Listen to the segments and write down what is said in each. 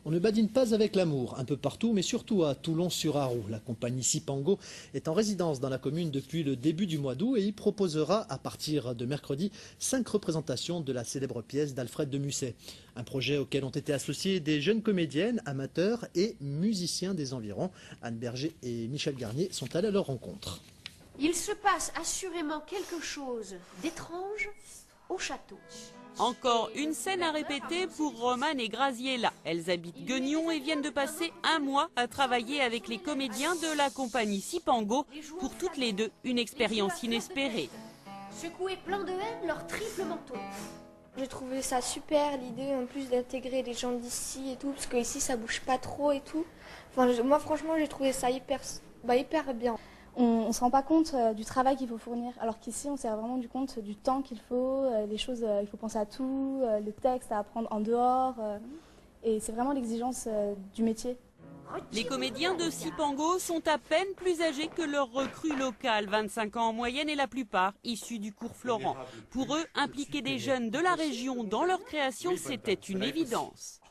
On ne badine pas avec l'amour, un peu partout, mais surtout à Toulon-sur-Arroux. La compagnie Sipango est en résidence dans la commune depuis le début du mois d'août et y proposera, à partir de mercredi, 5 représentations de la célèbre pièce d'Alfred de Musset. Un projet auquel ont été associés des jeunes comédiennes, amateurs et musiciens des environs. Anne Berger et Michel Garnier sont allés à leur rencontre. Il se passe assurément quelque chose d'étrange au château. Encore une scène à répéter pour Romane et Graziella. Elles habitent Guignon et viennent de passer un mois à travailler avec les comédiens de la compagnie Sipango. Pour toutes les deux, une expérience inespérée. Secouer plein de haine leur triple manteau. J'ai trouvé ça super, l'idée en plus d'intégrer les gens d'ici et tout, parce qu'ici ça bouge pas trop et tout. Enfin, moi franchement j'ai trouvé ça hyper bien. On ne se rend pas compte du travail qu'il faut fournir, alors qu'ici on s'est vraiment rendu compte du temps qu'il faut, les choses, il faut penser à tout, le texte à apprendre en dehors, et c'est vraiment l'exigence du métier. Les comédiens de Sipango sont à peine plus âgés que leurs recrues locales, 25 ans en moyenne et la plupart issus du cours Florent. Pour eux, impliquer des jeunes de la région dans leur création, c'était une évidence.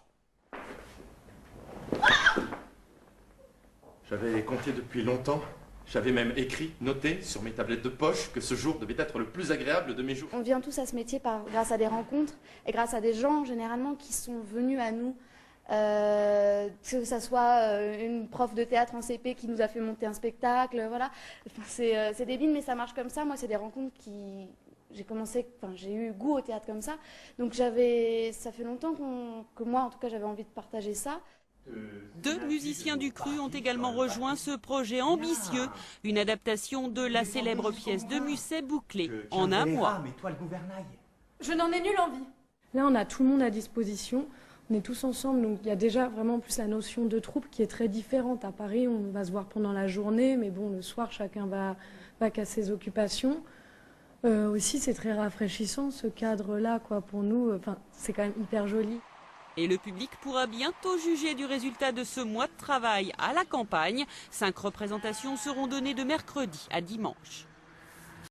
J'avais compté depuis longtemps. J'avais même écrit, noté sur mes tablettes de poche que ce jour devait être le plus agréable de mes jours. On vient tous à ce métier grâce à des rencontres et grâce à des gens généralement qui sont venus à nous. Que ça soit une prof de théâtre en CP qui nous a fait monter un spectacle, voilà. Enfin, c'est débile mais ça marche comme ça. Moi c'est des rencontres qui... j'ai eu goût au théâtre comme ça. Donc ça fait longtemps que moi en tout cas j'avais envie de partager ça. 2 musiciens du cru ont également rejoint ce projet ambitieux, une adaptation de la célèbre pièce de Musset bouclée en un mois. Je n'en ai nulle envie. Là on a tout le monde à disposition, on est tous ensemble, donc il y a déjà vraiment plus la notion de troupe qui est très différente. À Paris on va se voir pendant la journée, mais bon le soir chacun va qu'à ses occupations. Aussi c'est très rafraîchissant ce cadre-là quoi pour nous, c'est quand même hyper joli. Et le public pourra bientôt juger du résultat de ce mois de travail à la campagne. 5 représentations seront données de mercredi à dimanche.